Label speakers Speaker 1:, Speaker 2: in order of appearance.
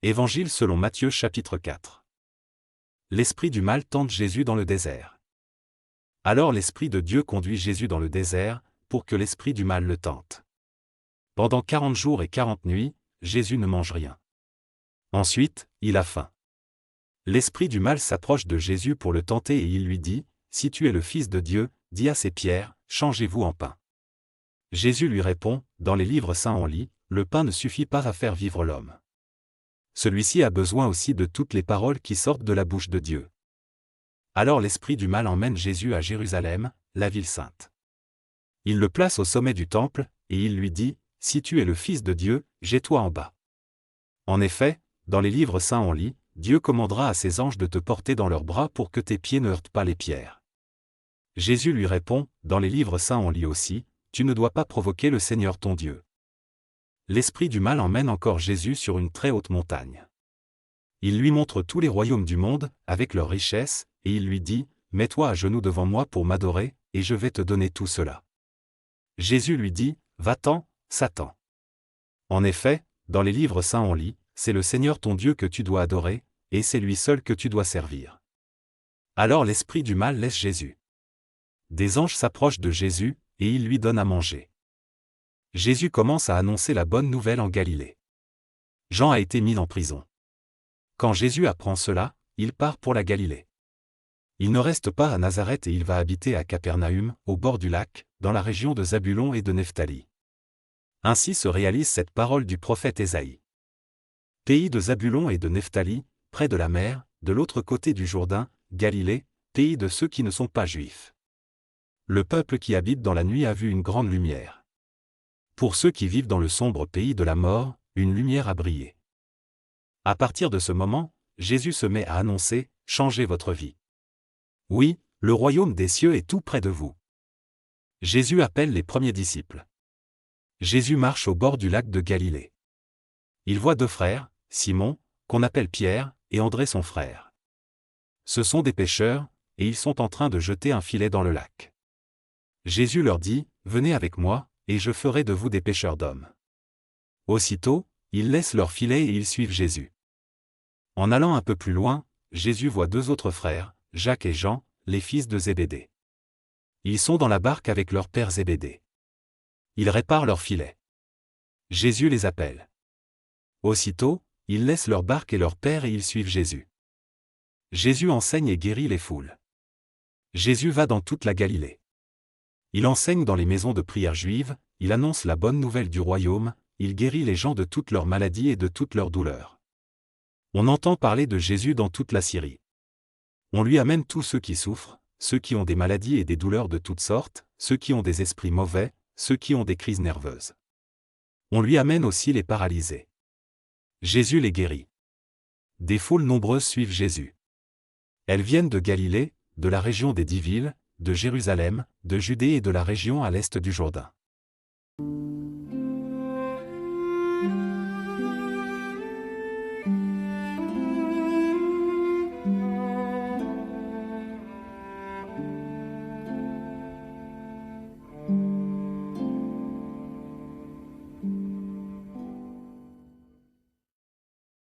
Speaker 1: Évangile selon Matthieu chapitre 4. L'esprit du mal tente Jésus dans le désert. Alors l'Esprit de Dieu conduit Jésus dans le désert, pour que l'esprit du mal le tente. Pendant 40 jours et 40 nuits, Jésus ne mange rien. Ensuite, il a faim. L'esprit du mal s'approche de Jésus pour le tenter et il lui dit, « Si tu es le Fils de Dieu, dis à ces pierres, changez-vous en pain. » Jésus lui répond, « Dans les livres saints on lit, le pain ne suffit pas à faire vivre l'homme. Celui-ci a besoin aussi de toutes les paroles qui sortent de la bouche de Dieu. » Alors l'esprit du mal emmène Jésus à Jérusalem, la ville sainte. Il le place au sommet du temple, et il lui dit, « Si tu es le Fils de Dieu, jette-toi en bas. » En effet, dans les livres saints on lit, Dieu commandera à ses anges de te porter dans leurs bras pour que tes pieds ne heurtent pas les pierres. Jésus lui répond, dans les livres saints on lit aussi, tu ne dois pas provoquer le Seigneur ton Dieu. L'esprit du mal emmène encore Jésus sur une très haute montagne. Il lui montre tous les royaumes du monde, avec leurs richesses, et il lui dit, mets-toi à genoux devant moi pour m'adorer, et je vais te donner tout cela. Jésus lui dit, va-t'en, Satan. En effet, dans les livres saints on lit, c'est le Seigneur ton Dieu que tu dois adorer, et c'est lui seul que tu dois servir. Alors l'esprit du mal laisse Jésus. Des anges s'approchent de Jésus, et ils lui donnent à manger. Jésus commence à annoncer la bonne nouvelle en Galilée. Jean a été mis en prison. Quand Jésus apprend cela, il part pour la Galilée. Il ne reste pas à Nazareth et il va habiter à Capernaüm, au bord du lac, dans la région de Zabulon et de Nephtali. Ainsi se réalise cette parole du prophète Ésaïe. Pays de Zabulon et de Nephtali, près de la mer, de l'autre côté du Jourdain, Galilée, pays de ceux qui ne sont pas juifs. Le peuple qui habite dans la nuit a vu une grande lumière. Pour ceux qui vivent dans le sombre pays de la mort, une lumière a brillé. À partir de ce moment, Jésus se met à annoncer, « Changez votre vie. Oui, le royaume des cieux est tout près de vous. » Jésus appelle les premiers disciples. Jésus marche au bord du lac de Galilée. Il voit deux frères, Simon, qu'on appelle Pierre, et André son frère. Ce sont des pêcheurs, et ils sont en train de jeter un filet dans le lac. Jésus leur dit, « Venez avec moi, et je ferai de vous des pêcheurs d'hommes. » Aussitôt, ils laissent leur filet et ils suivent Jésus. En allant un peu plus loin, Jésus voit deux autres frères, Jacques et Jean, les fils de Zébédée. Ils sont dans la barque avec leur père Zébédée. Ils réparent leur filet. Jésus les appelle. Aussitôt, ils laissent leur barque et leur père et ils suivent Jésus. Jésus enseigne et guérit les foules. Jésus va dans toute la Galilée. Il enseigne dans les maisons de prière juives, il annonce la bonne nouvelle du royaume, il guérit les gens de toutes leurs maladies et de toutes leurs douleurs. On entend parler de Jésus dans toute la Syrie. On lui amène tous ceux qui souffrent, ceux qui ont des maladies et des douleurs de toutes sortes, ceux qui ont des esprits mauvais, ceux qui ont des crises nerveuses. On lui amène aussi les paralysés. Jésus les guérit. Des foules nombreuses suivent Jésus. Elles viennent de Galilée, de la région des 10 villes, de Jérusalem, de Judée et de la région à l'est du Jourdain.